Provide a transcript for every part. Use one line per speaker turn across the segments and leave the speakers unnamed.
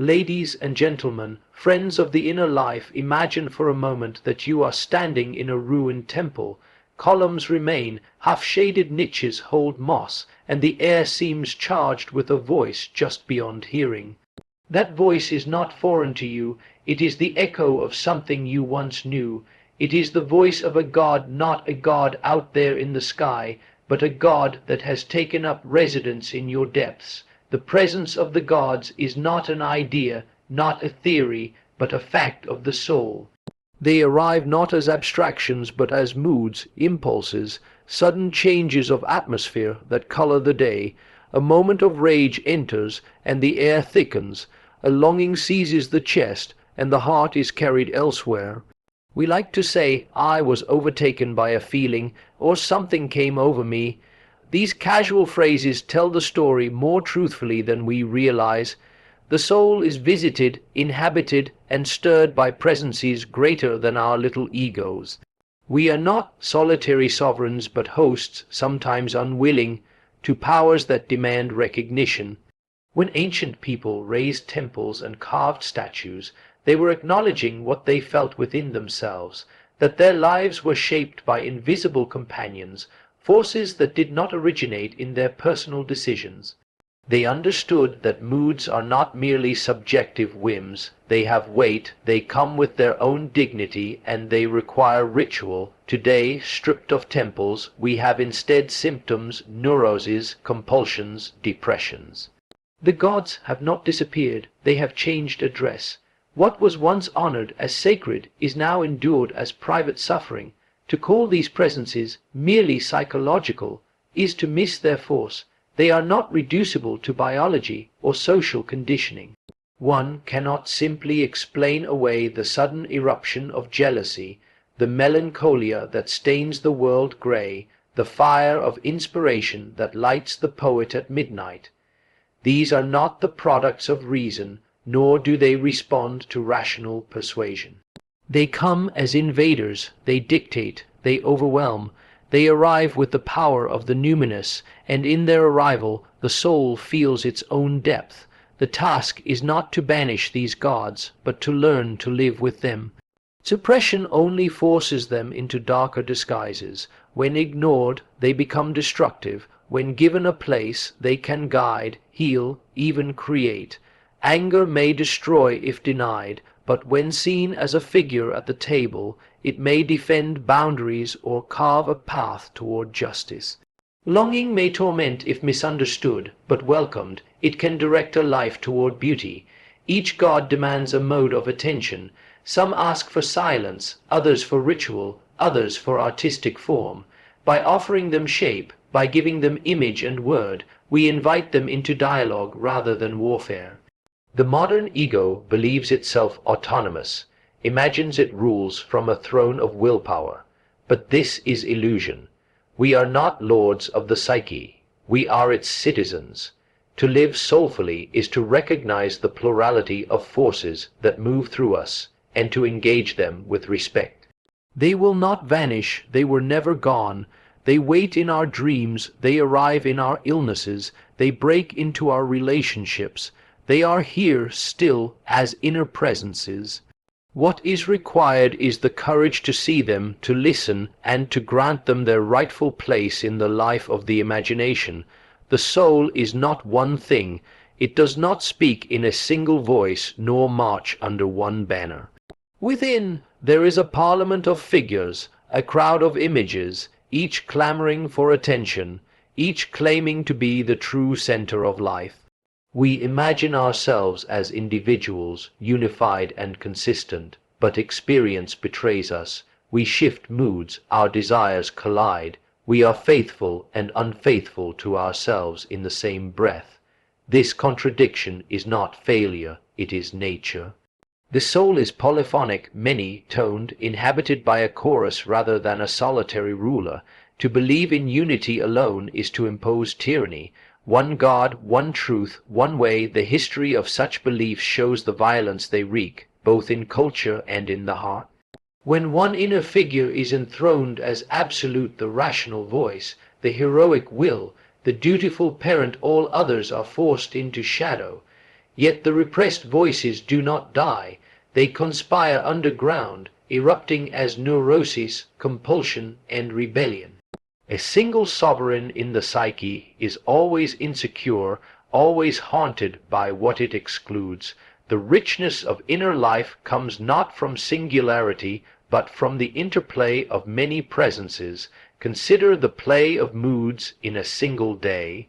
Ladies and gentlemen, friends of the inner life, imagine for a moment that you are standing in a ruined temple. Columns remain, half-shaded niches hold moss, and the air seems charged with a voice just beyond hearing. That voice is not foreign to you, it is the echo of something you once knew. It is the voice of a God, not a God out there in the sky, but a God that has taken up residence in your depths. The presence of the gods is not an idea, not a theory, but a fact of the soul. They arrive not as abstractions, but as moods, impulses, sudden changes of atmosphere that color the day. A moment of rage enters, and the air thickens. A longing seizes the chest, and the heart is carried elsewhere. We like to say, I was overtaken by a feeling, or something came over me. These casual phrases tell the story more truthfully than we realize. The soul is visited, inhabited, and stirred by presences greater than our little egos. We are not solitary sovereigns, but hosts, sometimes unwilling, to powers that demand recognition. When ancient people raised temples and carved statues, they were acknowledging what they felt within themselves, that their lives were shaped by invisible companions, forces that did not originate in their personal decisions. They understood that moods are not merely subjective whims, they have weight, they come with their own dignity, and they require ritual. Today, stripped of temples, we have instead symptoms, neuroses, compulsions, depressions. The gods have not disappeared, they have changed address. What was once honored as sacred is now endured as private suffering. To call these presences merely psychological is to miss their force. They are not reducible to biology or social conditioning. One cannot simply explain away the sudden eruption of jealousy, the melancholia that stains the world grey, the fire of inspiration that lights the poet at midnight. These are not the products of reason, nor do they respond to rational persuasion. They come as invaders, they dictate, they overwhelm, they arrive with the power of the numinous, and in their arrival the soul feels its own depth. The task is not to banish these gods, but to learn to live with them. Suppression only forces them into darker disguises. When ignored, they become destructive. When given a place, they can guide, heal, even create. Anger may destroy if denied, but when seen as a figure at the table, it may defend boundaries or carve a path toward justice. Longing may torment if misunderstood, but welcomed, it can direct a life toward beauty. Each god demands a mode of attention. Some ask for silence, others for ritual, others for artistic form. By offering them shape, by giving them image and word, we invite them into dialogue rather than warfare. The modern ego believes itself autonomous, imagines it rules from a throne of willpower. But this is illusion. We are not lords of the psyche. We are its citizens. To live soulfully is to recognize the plurality of forces that move through us, and to engage them with respect. They will not vanish, they were never gone. They wait in our dreams, they arrive in our illnesses, they break into our relationships. They are here still as inner presences. What is required is the courage to see them, to listen, and to grant them their rightful place in the life of the imagination. The soul is not one thing. It does not speak in a single voice, nor march under one banner. Within, there is a parliament of figures, a crowd of images, each clamoring for attention, each claiming to be the true center of life. We imagine ourselves as individuals, unified and consistent, but experience betrays us. We shift moods, our desires collide. We are faithful and unfaithful to ourselves in the same breath. This contradiction is not failure, it is nature. The soul is polyphonic, many-toned, inhabited by a chorus rather than a solitary ruler. To believe in unity alone is to impose tyranny. One God, one truth, one way. The history of such beliefs shows the violence they wreak, both in culture and in the heart. When one inner figure is enthroned as absolute, the rational voice, the heroic will, the dutiful parent, all others are forced into shadow. Yet the repressed voices do not die. They conspire underground, erupting as neuroses, compulsion, and rebellion. A single sovereign in the psyche is always insecure, always haunted by what it excludes. The richness of inner life comes not from singularity, but from the interplay of many presences. Consider the play of moods in a single day.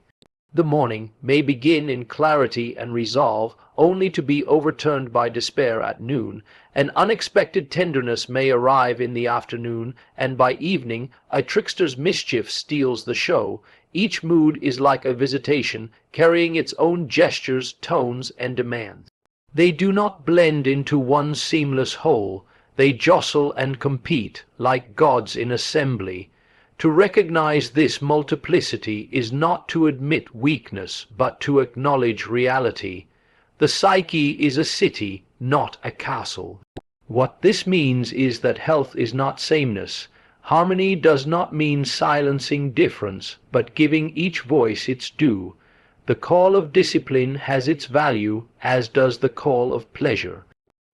The morning may begin in clarity and resolve, only to be overturned by despair at noon. An unexpected tenderness may arrive in the afternoon, and by evening a trickster's mischief steals the show. Each mood is like a visitation, carrying its own gestures, tones, and demands. They do not blend into one seamless whole. They jostle and compete, like gods in assembly. To recognize this multiplicity is not to admit weakness, but to acknowledge reality. The psyche is a city, not a castle. What this means is that health is not sameness. Harmony does not mean silencing difference, but giving each voice its due. The call of discipline has its value, as does the call of pleasure.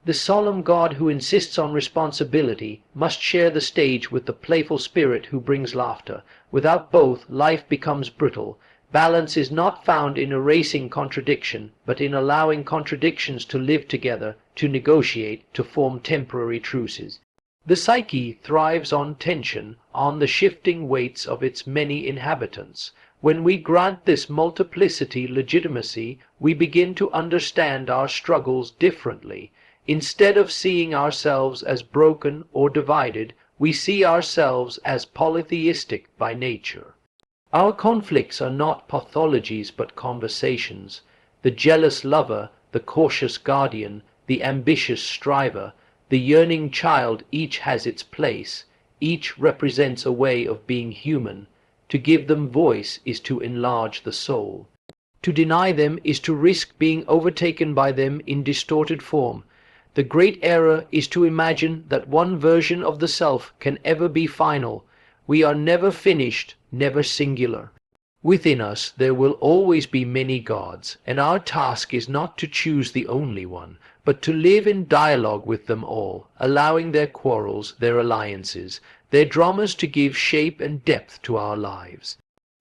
The solemn God who insists on responsibility must share the stage with the playful spirit who brings laughter. Without both, life becomes brittle. Balance is not found in erasing contradiction, but in allowing contradictions to live together, to negotiate, to form temporary truces. The psyche thrives on tension, on the shifting weights of its many inhabitants. When we grant this multiplicity legitimacy, we begin to understand our struggles differently. Instead of seeing ourselves as broken or divided, we see ourselves as polytheistic by nature. Our conflicts are not pathologies but conversations. The jealous lover, the cautious guardian, the ambitious striver, the yearning child, each has its place. Each represents a way of being human. To give them voice is to enlarge the soul. To deny them is to risk being overtaken by them in distorted form. The great error is to imagine that one version of the self can ever be final. We are never finished, never singular. Within us there will always be many gods, and our task is not to choose the only one, but to live in dialogue with them all, allowing their quarrels, their alliances, their dramas to give shape and depth to our lives.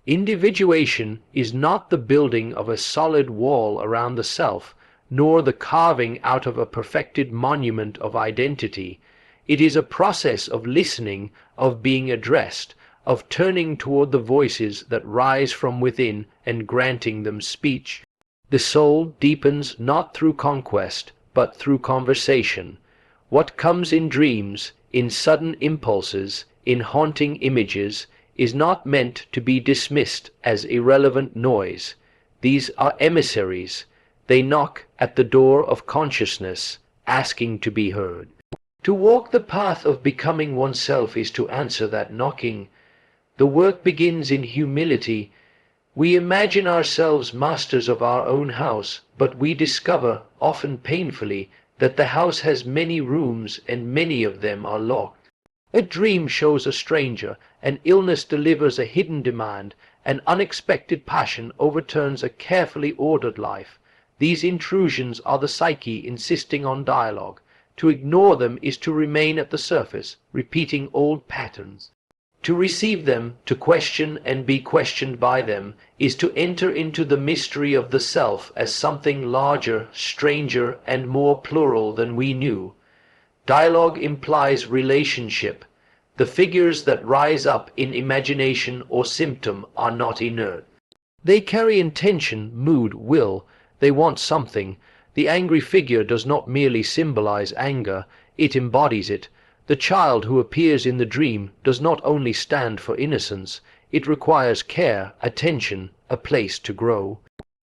Individuation is not the building of a solid wall around the self, nor the carving out of a perfected monument of identity. It is a process of listening, of being addressed, of turning toward the voices that rise from within and granting them speech. The soul deepens not through conquest, but through conversation. What comes in dreams, in sudden impulses, in haunting images, is not meant to be dismissed as irrelevant noise. These are emissaries. They knock at the door of consciousness, asking to be heard. To walk the path of becoming oneself is to answer that knocking. The work begins in humility. We imagine ourselves masters of our own house, but we discover, often painfully, that the house has many rooms and many of them are locked. A dream shows a stranger, an illness delivers a hidden demand, an unexpected passion overturns a carefully ordered life. These intrusions are the psyche insisting on dialogue. To ignore them is to remain at the surface, repeating old patterns. To receive them, to question and be questioned by them, is to enter into the mystery of the self as something larger, stranger, and more plural than we knew. Dialogue implies relationship. The figures that rise up in imagination or symptom are not inert. They carry intention, mood, will. They want something. The angry figure does not merely symbolize anger, it embodies it. The child who appears in the dream does not only stand for innocence, it requires care, attention, a place to grow.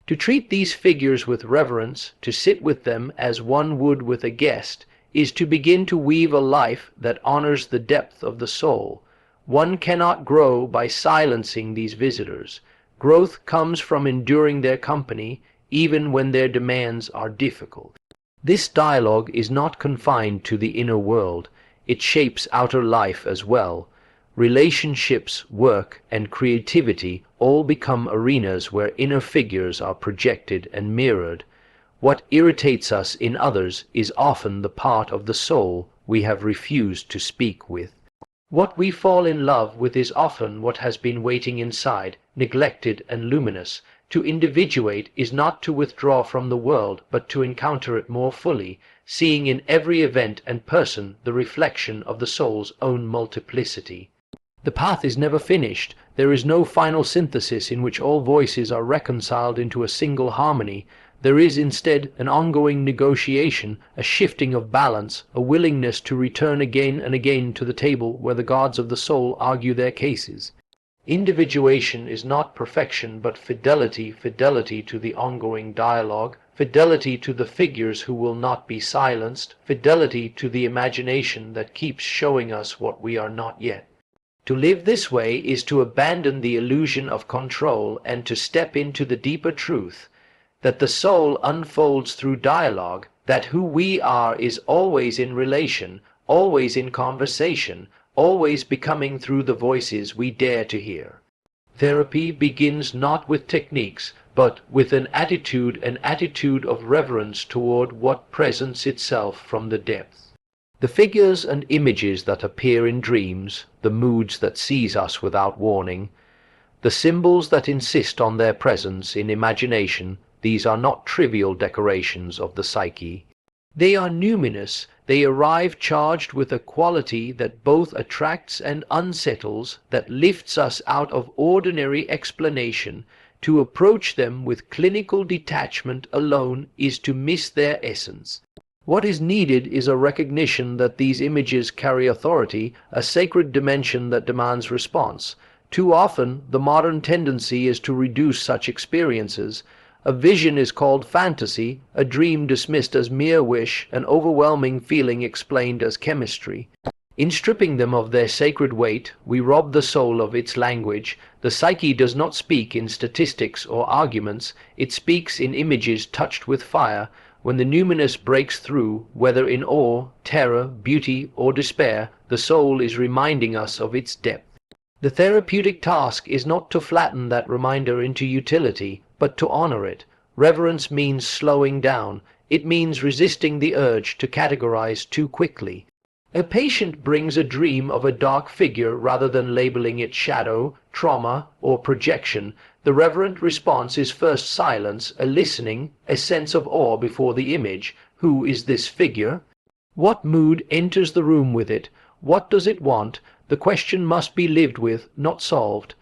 To treat these figures with reverence, to sit with them as one would with a guest, is to begin to weave a life that honors the depth of the soul. One cannot grow by silencing these visitors. Growth comes from enduring their company, even when their demands are difficult. This dialogue is not confined to the inner world. It shapes outer life as well. Relationships, work, and creativity all become arenas where inner figures are projected and mirrored. What irritates us in others is often the part of the soul we have refused to speak with. What we fall in love with is often what has been waiting inside, neglected and luminous. To individuate is not to withdraw from the world, but to encounter it more fully, seeing in every event and person the reflection of the soul's own multiplicity. The path is never finished. There is no final synthesis in which all voices are reconciled into a single harmony. There is instead an ongoing negotiation, a shifting of balance, a willingness to return again and again to the table where the gods of the soul argue their cases. Individuation is not perfection, but fidelity to the ongoing dialogue, fidelity to the figures who will not be silenced, fidelity to the imagination that keeps showing us what we are not yet. To live this way is to abandon the illusion of control and to step into the deeper truth that the soul unfolds through dialogue, that who we are is always in relation, always in conversation, always becoming through the voices we dare to hear. Therapy begins not with techniques, but with an attitude of reverence toward what presents itself from the depths. The figures and images that appear in dreams, the moods that seize us without warning, the symbols that insist on their presence in imagination, these are not trivial decorations of the psyche. They are numinous. They arrive charged with a quality that both attracts and unsettles, that lifts us out of ordinary explanation. To approach them with clinical detachment alone is to miss their essence. What is needed is a recognition that these images carry authority, a sacred dimension that demands response. Too often, the modern tendency is to reduce such experiences. A vision is called fantasy, a dream dismissed as mere wish, an overwhelming feeling explained as chemistry. In stripping them of their sacred weight, we rob the soul of its language. The psyche does not speak in statistics or arguments, it speaks in images touched with fire. When the numinous breaks through, whether in awe, terror, beauty, or despair, the soul is reminding us of its depth. The therapeutic task is not to flatten that reminder into utility, but to honor it. Reverence means slowing down. It means resisting the urge to categorize too quickly. A patient brings a dream of a dark figure rather than labeling it shadow, trauma, or projection. The reverent response is first silence, a listening, a sense of awe before the image. Who is this figure? What mood enters the room with it? What does it want? The question must be lived with, not solved.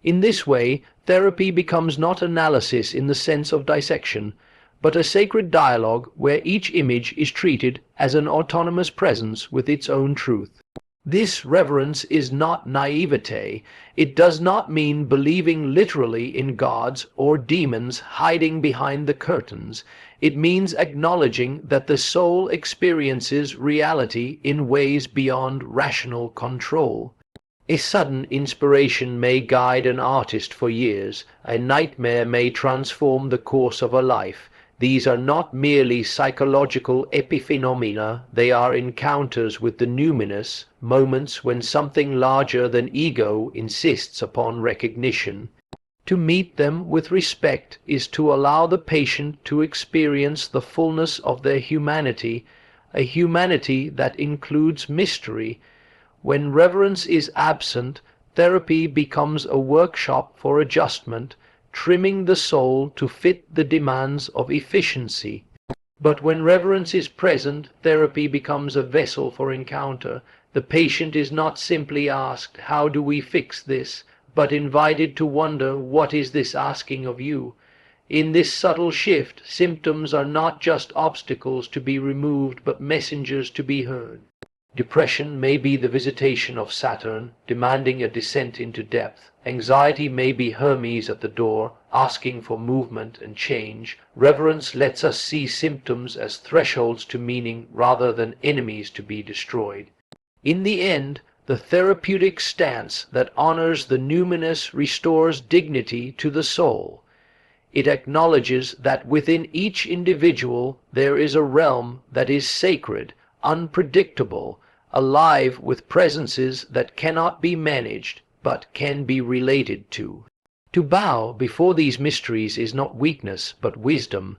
In this way, therapy becomes not analysis in the sense of dissection, but a sacred dialogue where each image is treated as an autonomous presence with its own truth. This reverence is not naivete. It does not mean believing literally in gods or demons hiding behind the curtains. It means acknowledging that the soul experiences reality in ways beyond rational control. A sudden inspiration may guide an artist for years. A nightmare may transform the course of a life. These are not merely psychological epiphenomena, they are encounters with the numinous, moments when something larger than ego insists upon recognition. To meet them with respect is to allow the patient to experience the fullness of their humanity, a humanity that includes mystery. When reverence is absent, therapy becomes a workshop for adjustment, trimming the soul to fit the demands of efficiency. But when reverence is present, therapy becomes a vessel for encounter. The patient is not simply asked, "How do we fix this?" but invited to wonder, "What is this asking of you?" In this subtle shift, symptoms are not just obstacles to be removed, but messengers to be heard. Depression may be the visitation of Saturn, demanding a descent into depth. Anxiety may be Hermes at the door, asking for movement and change. Reverence lets us see symptoms as thresholds to meaning rather than enemies to be destroyed. In the end, the therapeutic stance that honors the numinous restores dignity to the soul. It acknowledges that within each individual there is a realm that is sacred, unpredictable, alive with presences that cannot be managed, but can be related to. To bow before these mysteries is not weakness, but wisdom.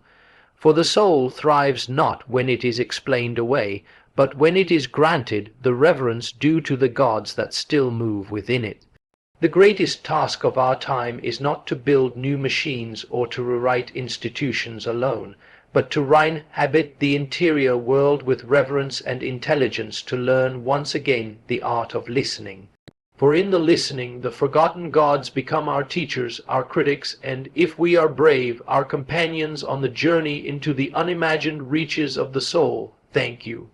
For the soul thrives not when it is explained away, but when it is granted the reverence due to the gods that still move within it. The greatest task of our time is not to build new machines or to rewrite institutions alone, but to re-inhabit the interior world with reverence and intelligence, to learn once again the art of listening. For in the listening the forgotten gods become our teachers, our critics, and, if we are brave, our companions on the journey into the unimagined reaches of the soul. Thank you.